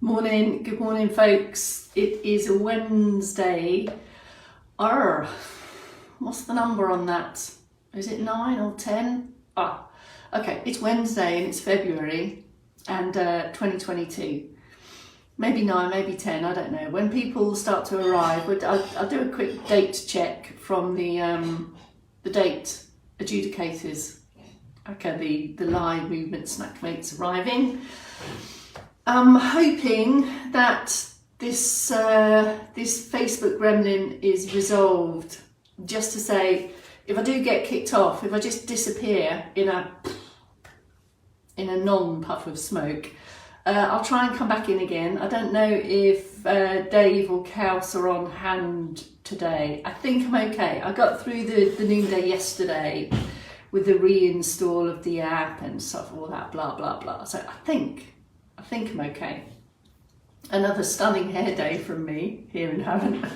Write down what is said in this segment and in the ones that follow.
Morning, good morning folks. It is a Wednesday. What's the number on that? Is it 9 or 10? Okay, it's Wednesday and it's February and 2022. Maybe 9, maybe 10, I don't know. When people start to arrive, I'll do a quick date check from the date adjudicators. Okay, the live movement snack mates arriving. I'm hoping that this Facebook gremlin is resolved. Just to say, if I do get kicked off, if I just disappear in a non-puff of smoke, I'll try and come back in again. I don't know if Dave or Kaus are on hand today. I think I'm okay. I got through the noonday yesterday with the reinstall of the app and stuff, all that blah blah blah. So I think I'm okay. Another stunning hair day from me here in Haven.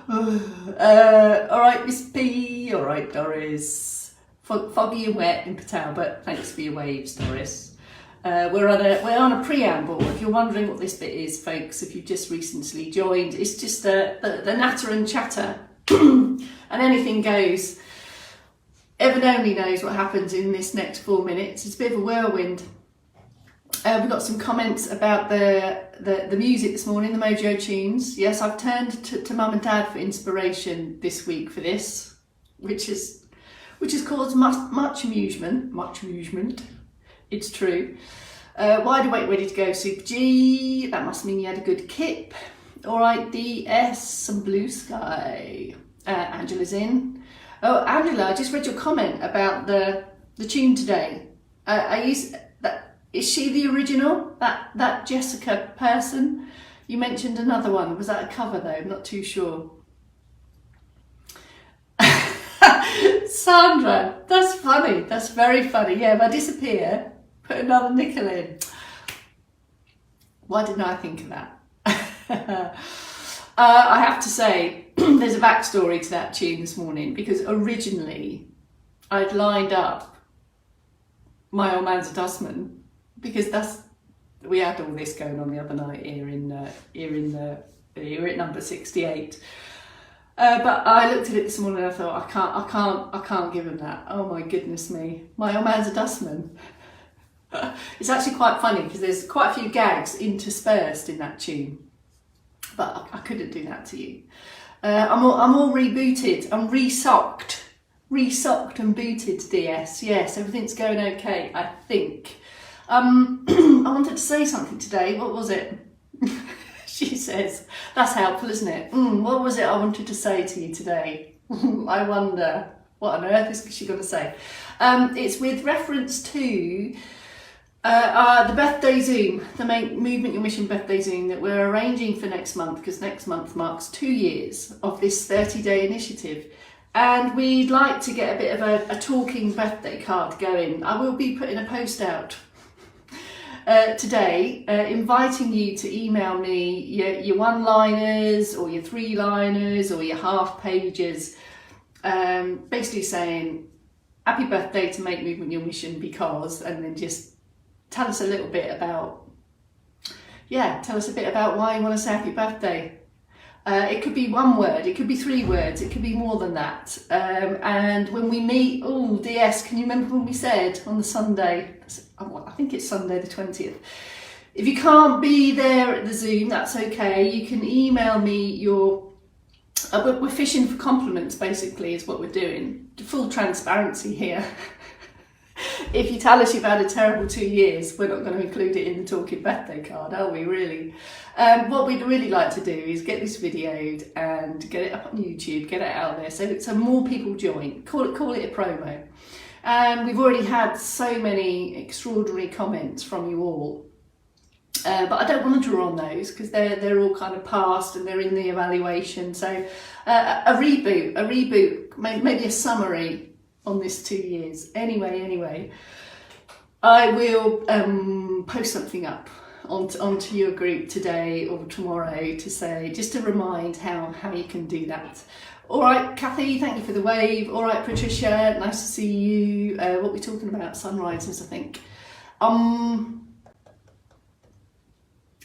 All right, Miss P. All right, Doris. Foggy and wet in Patel, but thanks for your waves, Doris. We're on a preamble. If you're wondering what this bit is, folks, if you've just recently joined, it's just the natter and chatter, and anything goes. Evan only knows what happens in this next 4 minutes. It's a bit of a whirlwind. We've got some comments about the music this morning, the Mojo tunes. Yes, I've turned to Mum and Dad for inspiration this week for this, which has caused much amusement. It's true. Wide awake, ready to go, Super G. That must mean you had a good kip. All right, DS, some blue sky. Angela's in. Oh, Angela, I just read your comment about the tune today. Is she the original? That Jessica person? You mentioned another one. Was that a cover though? I'm not too sure. Sandra, that's funny. That's very funny. Yeah, if I disappear, put another nickel in. Why didn't I think of that? I have to say, there's a backstory to that tune this morning, because originally I'd lined up My Old Man's a Dustman, because we had all this going on the other night here at number 68. But I looked at it this morning and I thought, I can't give him that. Oh my goodness me. My Old Man's a Dustman. It's actually quite funny because there's quite a few gags interspersed in that tune. But I couldn't do that to you. I'm all rebooted. I'm resocked and booted, DS. Yes, everything's going okay, I think. I wanted to say something today. What was it? She says, that's helpful, isn't it? What was it I wanted to say to you today? I wonder, what on earth is she going to say? It's with reference to the birthday Zoom, the Movement Your Mission birthday Zoom that we're arranging for next month, because next month marks 2 years of this 30-day initiative. And we'd like to get a bit of a talking birthday card going. I will be putting a post out today, inviting you to email me your one-liners or your three-liners or your half-pages, basically saying, happy birthday to Make Movement Your Mission because, and then just tell us a little bit about, tell us a bit about why you want to say happy birthday. It could be one word, it could be 3 words, it could be more than that. And when we meet, DS, can you remember when we said on the Sunday, I think it's Sunday the 20th. If you can't be there at the Zoom, that's okay. You can email me your, we're fishing for compliments basically is what we're doing. Full transparency here. If you tell us you've had a terrible 2 years, we're not going to include it in the talking birthday card, are we really? What we'd really like to do is get this videoed and get it up on YouTube, get it out there so more people join. Call it a promo. We've already had so many extraordinary comments from you all. But I don't want to draw on those because they're all kind of past and they're in the evaluation. So a reboot, maybe a summary on this 2 years. Anyway, I will post something up onto your group today or tomorrow to say, just to remind how you can do that. All right, Kathy, thank you for the wave. All right, Patricia, nice to see you. What are we talking about? Sunrises, I think.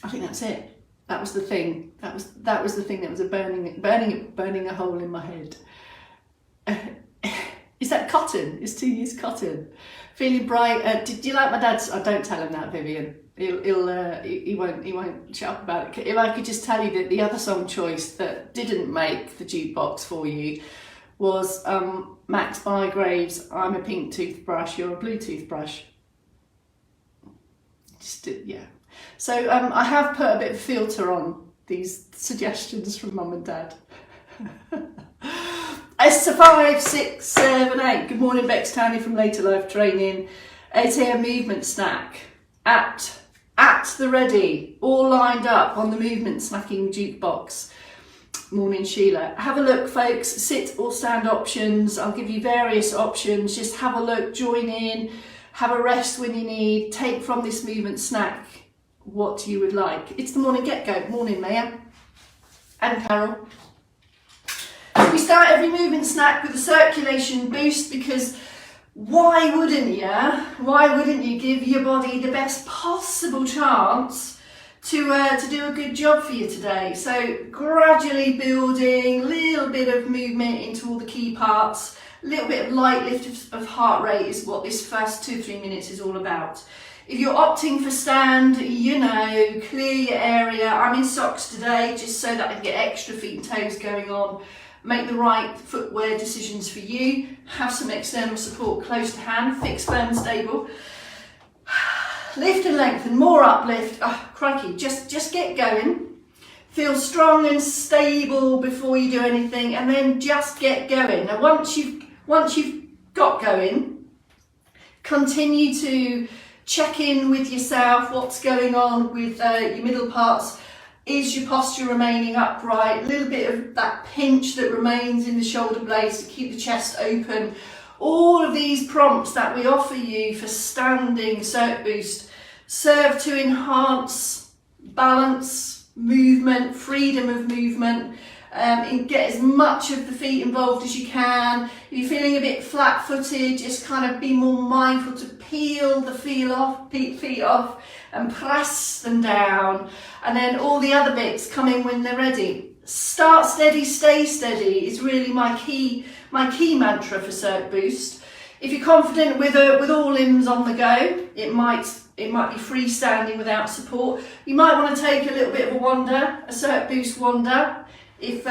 I think that's it. That was the thing. That was the thing that was burning a hole in my head. Is that cotton? It's 2 years cotton. Feeling bright. Did you like my dad's? Oh, don't tell him that, Vivian. He won't shut up about it. If I could just tell you that the other song choice that didn't make the jukebox for you was Max Bygrave's "I'm a Pink Toothbrush, You're a Blue Toothbrush." Yeah. So I have put a bit of filter on these suggestions from Mum and Dad. Esther 5, 6, 7, 8. Good morning, Bex Tony from Later Life Training. 8 a.m. movement snack at the ready, all lined up on the movement snacking jukebox. Morning, Sheila. Have a look, folks. Sit or stand options. I'll give you various options. Just have a look, join in, have a rest when you need. Take from this movement snack what you would like. It's the morning get-go. Morning, Maya and Carol. We start every movement snack with a circulation boost because why wouldn't you? Why wouldn't you give your body the best possible chance to do a good job for you today? So gradually building, a little bit of movement into all the key parts, a little bit of light lift of heart rate is what this first 2-3 minutes is all about. If you're opting for stand, you know, clear your area. I'm in socks today just so that I can get extra feet and toes going on. Make the right footwear decisions for you. Have some external support close to hand, fixed, firm and stable. Lift and lengthen, more uplift. Oh, crikey, just get going. Feel strong and stable before you do anything, and then just get going. Now once you've got going, continue to check in with yourself, what's going on with your middle parts. Is your posture remaining upright? A little bit of that pinch that remains in the shoulder blades to keep the chest open. All of these prompts that we offer you for standing Circ Boost serve to enhance balance, movement, freedom of movement, and get as much of the feet involved as you can. If you're feeling a bit flat-footed, just kind of be more mindful to peel the feet off and press them down. And then all the other bits come in when they're ready. Start steady, stay steady is really my key mantra for Circ Boost. If you're confident with all limbs on the go, it might be freestanding without support. You might want to take a little bit of a wander, a Circ Boost wander, if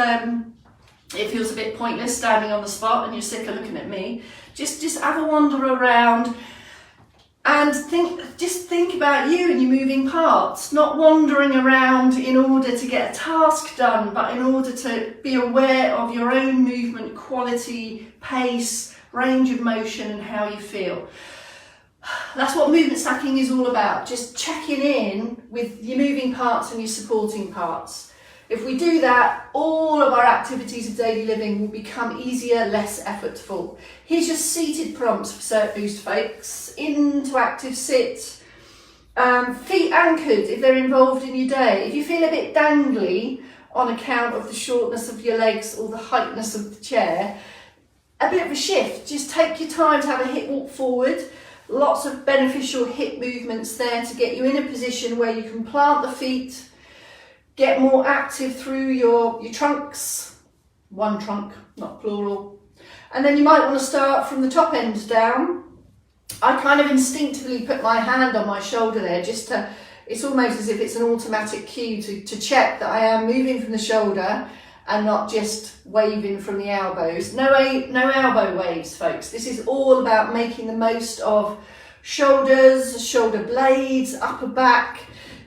it feels a bit pointless standing on the spot and you're sick of looking at me. Just have a wander around and think about you and your moving parts, not wandering around in order to get a task done, but in order to be aware of your own movement quality, pace, range of motion and how you feel. That's what movement snacking is all about, just checking in with your moving parts and your supporting parts. If we do that, all of our activities of daily living will become easier, less effortful. Here's your seated prompts for Circ Boost, folks. Into active sit. Feet anchored if they're involved in your day. If you feel a bit dangly on account of the shortness of your legs or the heightness of the chair, a bit of a shift. Just take your time to have a hip walk forward. Lots of beneficial hip movements there to get you in a position where you can plant the feet, get more active through your trunks, one trunk, not plural. And then you might want to start from the top end down. I kind of instinctively put my hand on my shoulder there it's almost as if it's an automatic cue to check that I am moving from the shoulder and not just waving from the elbows. No elbow waves, folks. This is all about making the most of shoulders, shoulder blades, upper back.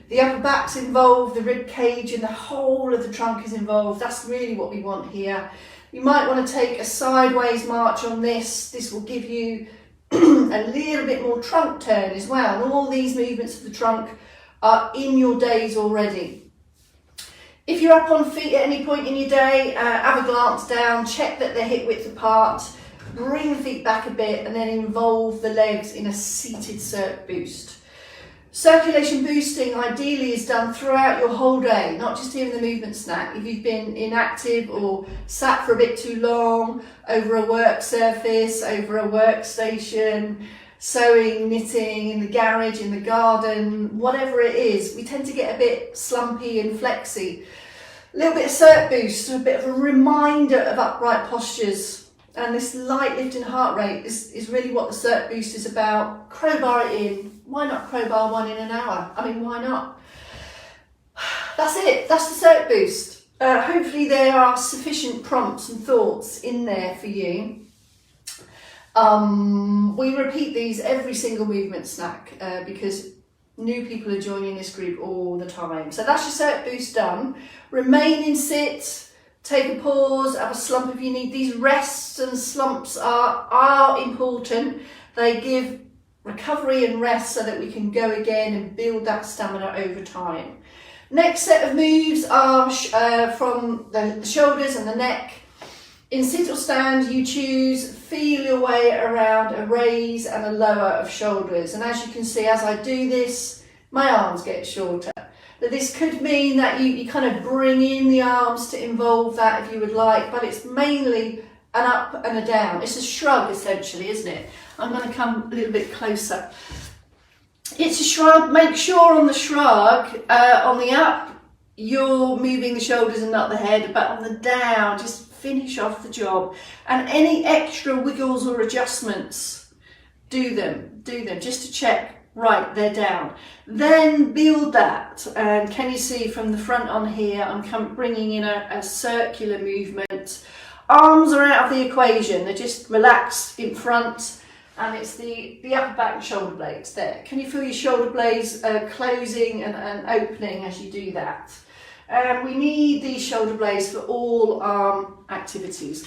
The upper back's involved, the rib cage and the whole of the trunk is involved. That's really what we want here. You might want to take a sideways march on this. This will give you a little bit more trunk turn as well. And all these movements of the trunk are in your days already. If you're up on feet at any point in your day, have a glance down, check that they're hip width apart, bring the feet back a bit and then involve the legs in a seated Circ Boost. Circulation boosting ideally is done throughout your whole day, not just here in the movement snack. If you've been inactive or sat for a bit too long over a work surface, over a workstation, sewing, knitting, in the garage, in the garden, whatever it is, we tend to get a bit slumpy and flexy. A little bit of cert boost, a bit of a reminder of upright postures. And this light lift in heart rate is really what the cert boost is about. Crowbar it in. Why not crowbar one in an hour? I mean, why not? That's it. That's the cert boost. Hopefully there are sufficient prompts and thoughts in there for you. We repeat these every single movement snack because new people are joining this group all the time. So that's your cert boost done. Remain in sit, take a pause, have a slump if you need. These rests and slumps are important. They give recovery and rest so that we can go again and build that stamina over time. Next set of moves are from the shoulders and the neck. In sit or stand, you choose, feel your way around a raise and a lower of shoulders. And as you can see, as I do this, my arms get shorter. But this could mean that you kind of bring in the arms to involve that if you would like, but it's mainly an up and a down. It's a shrug essentially, isn't it? I'm going to come a little bit closer. It's a shrug. Make sure on the shrug, on the up, you're moving the shoulders and not the head, but on the down, just finish off the job. And any extra wiggles or adjustments, do them just to check, right, they're down. Then build that. And can you see from the front on here, I'm bringing in a circular movement. Arms are out of the equation. They're just relaxed in front. And it's the upper back and shoulder blades there. Can you feel your shoulder blades closing and opening as you do that? We need these shoulder blades for all arm activities.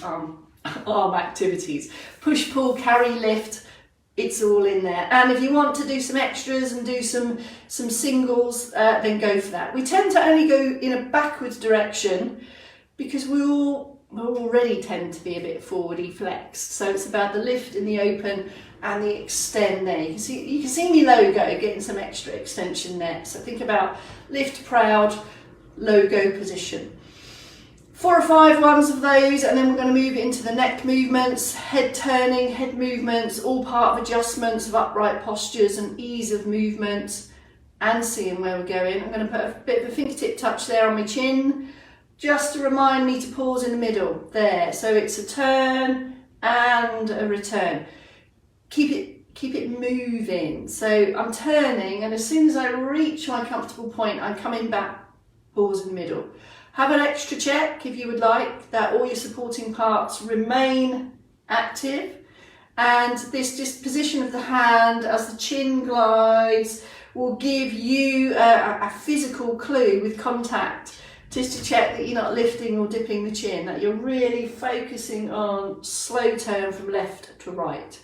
Push, pull, carry, lift. It's all in there. And if you want to do some extras and do some singles, then go for that. We tend to only go in a backwards direction because we already tend to be a bit forwardy flexed. So it's about the lift in the open and the extend there. You can see me logo getting some extra extension there. So think about lift proud, logo position. 4 or 5 ones of those, and then we're going to move into the neck movements, head turning, head movements, all part of adjustments of upright postures and ease of movement and seeing where we're going. I'm going to put a bit of a fingertip touch there on my chin, just to remind me to pause in the middle there. So it's a turn and a return. Keep it moving. So I'm turning, and as soon as I reach my comfortable point, I'm coming back, pause in the middle. Have an extra check if you would like that all your supporting parts remain active. And this just position of the hand as the chin glides will give you a physical clue with contact, just to check that you're not lifting or dipping the chin, that you're really focusing on slow turn from left to right.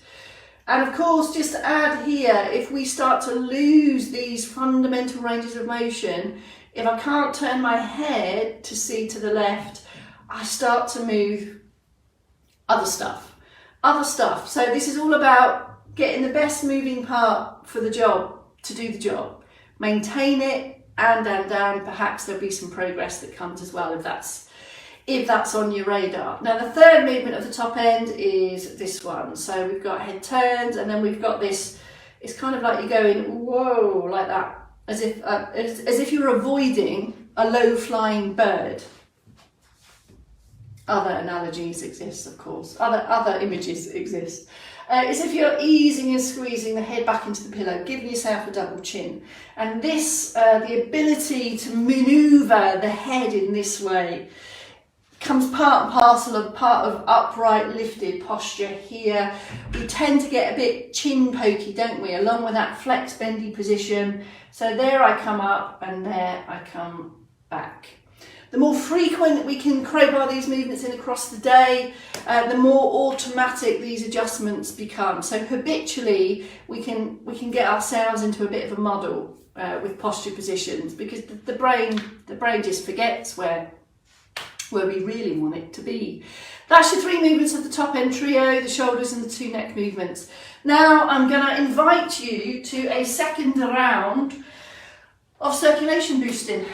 And of course, just to add here, if we start to lose these fundamental ranges of motion, if I can't turn my head to see to the left, I start to move other stuff. So this is all about getting the best moving part for the job, to do the job. Maintain it, and perhaps there'll be some progress that comes as well if that's on your radar. Now the third movement of the top end is this one. So we've got head turns, and then we've got this, it's kind of like you're going, whoa, like that. As if you're avoiding a low-flying bird. Other analogies exist, of course. Other images exist. As if you're easing and squeezing the head back into the pillow, giving yourself a double chin. And this, the ability to manoeuvre the head in this way, comes part and parcel of part of upright lifted posture here. We tend to get a bit chin pokey, don't we, along with that flex bendy position. So there I come up and there I come back. The more frequent we can crowbar these movements in across the day, the more automatic these adjustments become. So habitually we can get ourselves into a bit of a muddle with posture positions, because the brain just forgets where we really want it to be. That's your 3 movements of the top end trio, the shoulders and the 2 neck movements. Now I'm going to invite you to a second round of circulation boosting.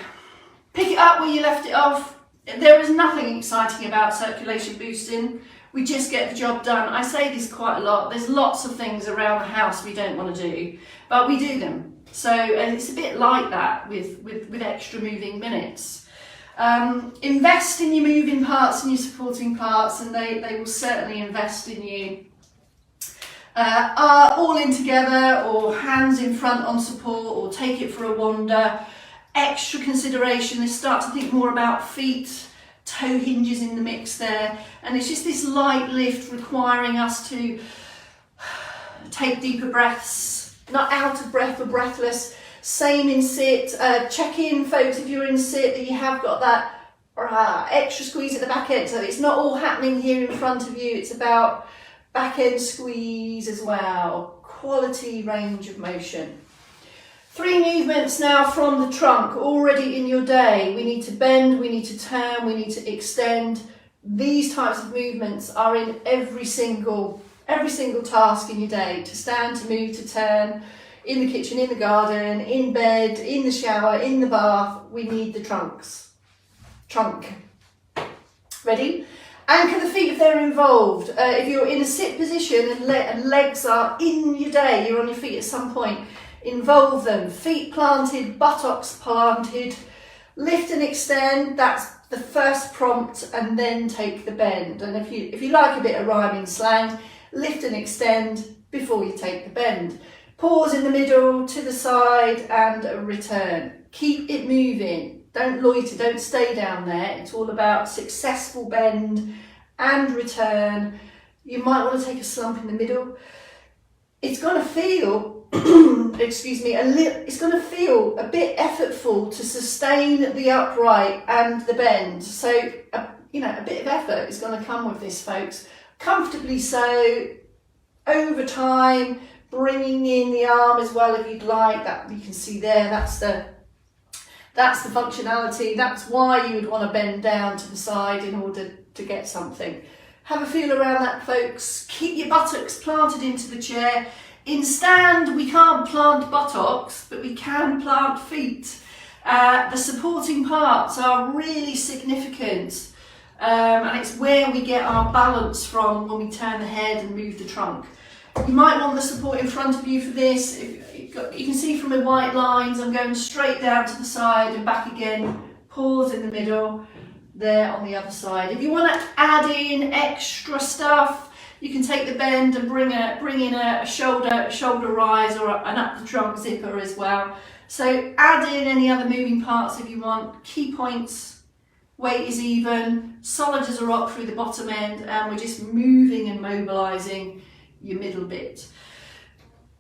Pick it up where you left it off. There is nothing exciting about circulation boosting. we just get the job done. I say this quite a lot. There's lots of things around the house we don't want to do, but we do them. So and it's a bit like that with extra moving minutes. Invest in your moving parts and your supporting parts, and they will certainly invest in you. All in together, or hands in front on support, or take it for a wander. Extra consideration, they start to think more about feet, toe hinges in the mix there, and it's just this light lift requiring us to take deeper breaths, not out of breath or breathless. Same in sit. Check in, folks, if you're in sit, that you have got that extra squeeze at the back end, so it's not all happening here in front of you, it's about back end squeeze as well. Quality range of motion. 3 movements now from the trunk already in your day. We need to bend, we need to turn, we need to extend. These types of movements are in every single task in your day. To stand, to move, to turn, in the kitchen, in the garden, in bed, in the shower, in the bath. We need the trunk. Ready? Anchor the feet if they're involved. If you're in a sit position and legs are in your day, you're on your feet at some point, involve them. Feet planted, buttocks planted. Lift and extend, that's the first prompt, and then take the bend. And if you like a bit of rhyming slang, lift and extend before you take the bend. Pause in the middle, to the side, and return. Keep it moving. Don't loiter, don't stay down there. It's all about successful bend and return. You might want to take a slump in the middle. It's going to feel excuse me, it's going to feel a bit effortful to sustain the upright and the bend. So, a bit of effort is going to come with this, folks. Comfortably so, over time, bringing in the arm as well if you'd like. That you can see there, that's the functionality. That's why you would want to bend down to the side in order to get something. Have a feel around that, folks. Keep your buttocks planted into the chair. In stand, we can't plant buttocks, but we can plant feet. The supporting parts are really significant, and it's where we get our balance from when we turn the head and move the trunk. You might want the support in front of you for this. You can see from the white lines, I'm going straight down to the side and back again. Pause in the middle, there on the other side. If you want to add in extra stuff, you can take the bend and bring in a shoulder rise or an up the trunk zipper as well. So add in any other moving parts if you want. Key points, weight is even, solid as a rock through the bottom end, and we're just moving and mobilising your middle bit.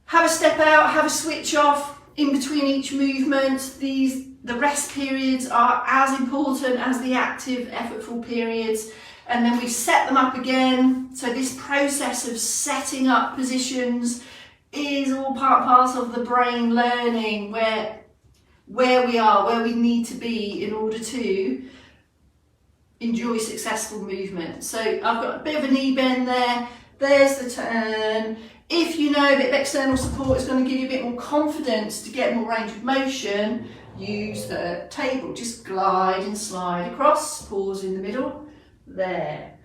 Have a step out, have a switch off in between each movement. The rest periods are as important as the active, effortful periods. And then we set them up again. So this process of setting up positions is all part and parcel of the brain learning where we are, where we need to be in order to enjoy successful movement. So I've got a bit of a knee bend there. There's the turn. If you know a bit of external support is going to give you a bit more confidence to get more range of motion, use the table. Just glide and slide across, pause in the middle. There.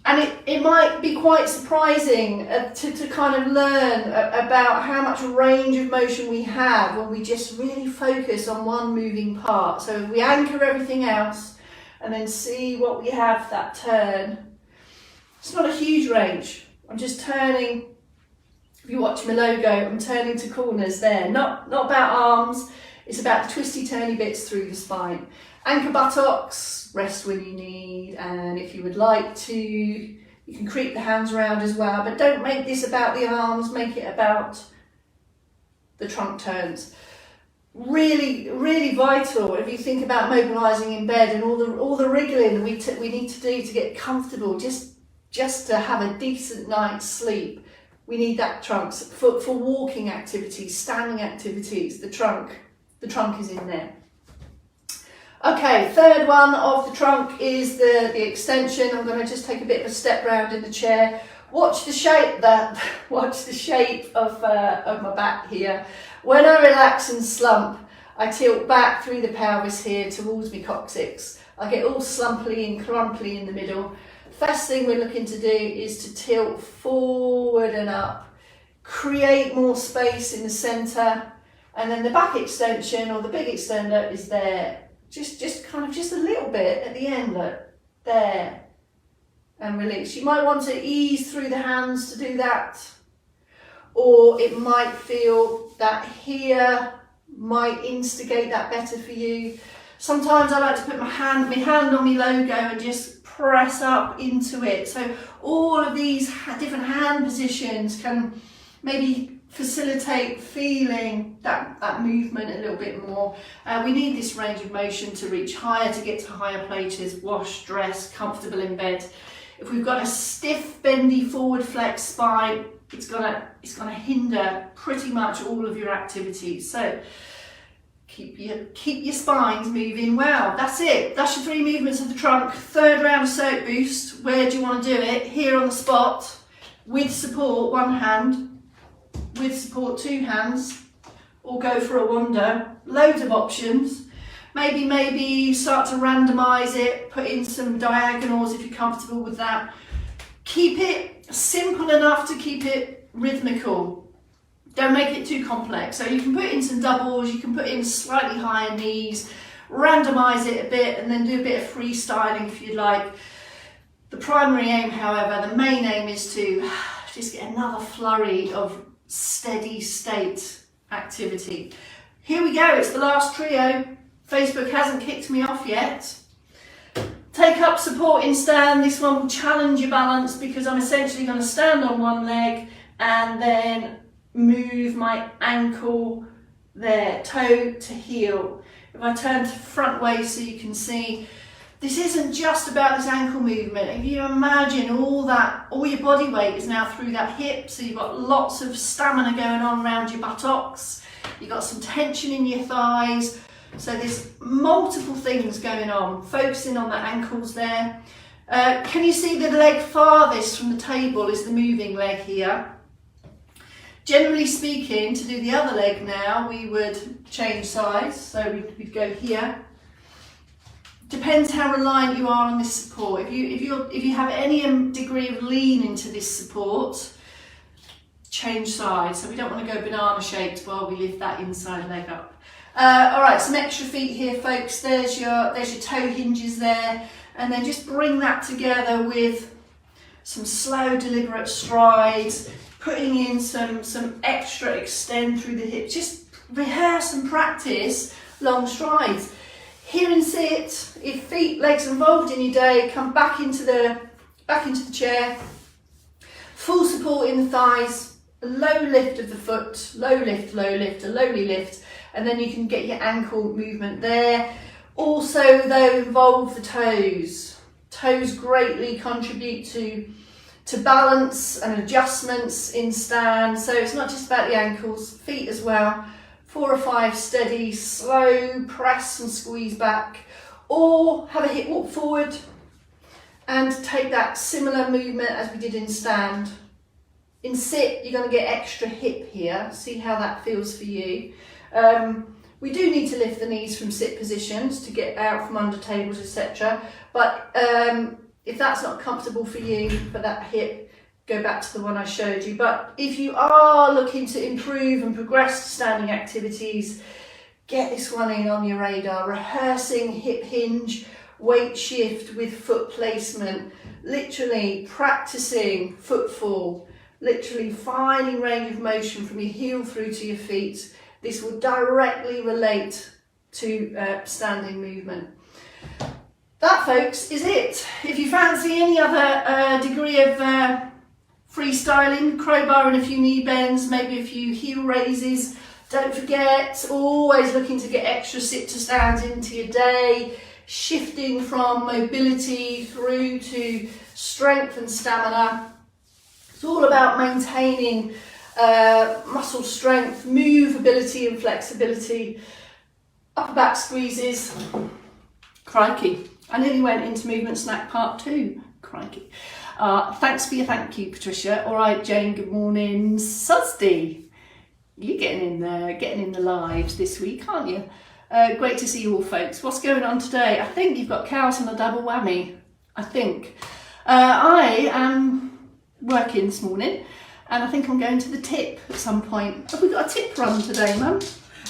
And it might be quite surprising to kind of learn about how much range of motion we have when we just really focus on one moving part. So if we anchor everything else and then see what we have, that turn. It's not a huge range. I'm just turning, if you watch my logo, I'm turning to corners there. Not about arms, it's about the twisty turny bits through the spine. Anchor buttocks, rest when you need, and if you would like to, you can creep the hands around as well, but don't make this about the arms, make it about the trunk turns. Really, really vital if you think about mobilising in bed and all the wriggling we need to do to get comfortable, just to have a decent night's sleep. We need that trunk for walking activities, standing activities. The trunk is in there. Okay, third one of the trunk is the extension. I'm going to just take a bit of a step round in the chair. Watch the shape of my back here. When I relax and slump, I tilt back through the pelvis here towards my coccyx. I get all slumpy and crumply in the middle. first thing we're looking to do is to tilt forward and up, create more space in the center, and then the back extension or the big extender is there. Just a little bit at the end, look, there, and release. You might want to ease through the hands to do that, or it might feel that here might instigate that better for you. Sometimes I like to put my hand on my logo and just press up into it. So all of these different hand positions can maybe facilitate feeling that movement a little bit more. We need this range of motion to reach higher, to get to higher places, wash, dress, comfortable in bed. If we've got a stiff, bendy, forward flex spine, it's gonna hinder pretty much all of your activities. So keep your spines moving well. That's it. That's your 3 movements of the trunk. Third round of circuit boost. Where do you want to do it? Here on the spot, with support, 1 hand, with support 2 hands, or go for a wander. Loads of options. Maybe start to randomise it, put in some diagonals if you're comfortable with that. Keep it simple enough to keep it rhythmical. Don't make it too complex. So you can put in some doubles, you can put in slightly higher knees, randomise it a bit, and then do a bit of freestyling if you'd like. The primary aim, however, the main aim is to just get another flurry of steady state activity. Here we go, it's the last trio. Facebook hasn't kicked me off yet. Take up support in stand. This one will challenge your balance because I'm essentially going to stand on one leg and then move my ankle there, toe to heel. If I turn to front way so you can see, this isn't just about this ankle movement. If you imagine all your body weight is now through that hip, so you've got lots of stamina going on around your buttocks, you've got some tension in your thighs, so there's multiple things going on, focusing on the ankles there. Can you see the leg farthest from the table is the moving leg here? Generally speaking, to do the other leg now, we would change sides, so we'd go here. Depends how reliant you are on this support. If you have any degree of lean into this support, change sides. So we don't want to go banana shaped while we lift that inside leg up. All right, some extra feet here, folks. There's your toe hinges there, and then just bring that together with some slow, deliberate strides, putting in some extra extend through the hips. Just rehearse and practice long strides. Here and sit. If feet, legs involved in your day, come back into the chair. Full support in the thighs. A low lift of the foot. Low lift, a lowly lift. And then you can get your ankle movement there. Also, though, involve the toes. Toes greatly contribute to balance and adjustments in stand. So it's not just about the ankles, feet as well. 4 or 5 steady, slow press and squeeze back, or have a hip walk forward and take that similar movement as we did in stand. In sit, you're going to get extra hip here. See how that feels for you. We do need to lift the knees from sit positions to get out from under tables, etc. But if that's not comfortable for you, for that hip, go back to the one I showed you. But if you are looking to improve and progress standing activities, get this one in on your radar. Rehearsing hip hinge, weight shift with foot placement, literally practicing footfall, literally finding range of motion from your heel through to your feet. This will directly relate to standing movement. That, folks, is it. If you fancy any other degree of freestyling, crowbar and a few knee bends, maybe a few heel raises, don't forget, always looking to get extra sit to stands into your day, shifting from mobility through to strength and stamina. It's all about maintaining muscle strength, movability and flexibility. Upper back squeezes. Crikey. I nearly went into movement snack part 2. Crikey. Thanks for your thank you, Patricia. All right, Jane, good morning. Susdy, you're getting in there, getting in the lives this week, aren't you? Great to see you all, folks. What's going on today? I think you've got cows on a double whammy. I think. I am working this morning, and I think I'm going to the tip at some point. Have we got a tip run today, Mum?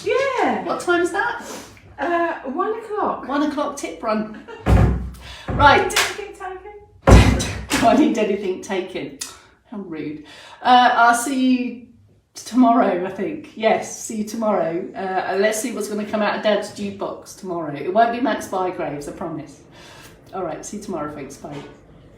Yeah. What time is that? 1 o'clock. 1 o'clock tip run. Right. Anything taken? Do I need anything taken? How rude. I'll see you tomorrow, I think. Yes, see you tomorrow. Let's see what's going to come out of Dad's jukebox tomorrow. It won't be Max Bygraves, I promise. All right, see you tomorrow, folks. Bye.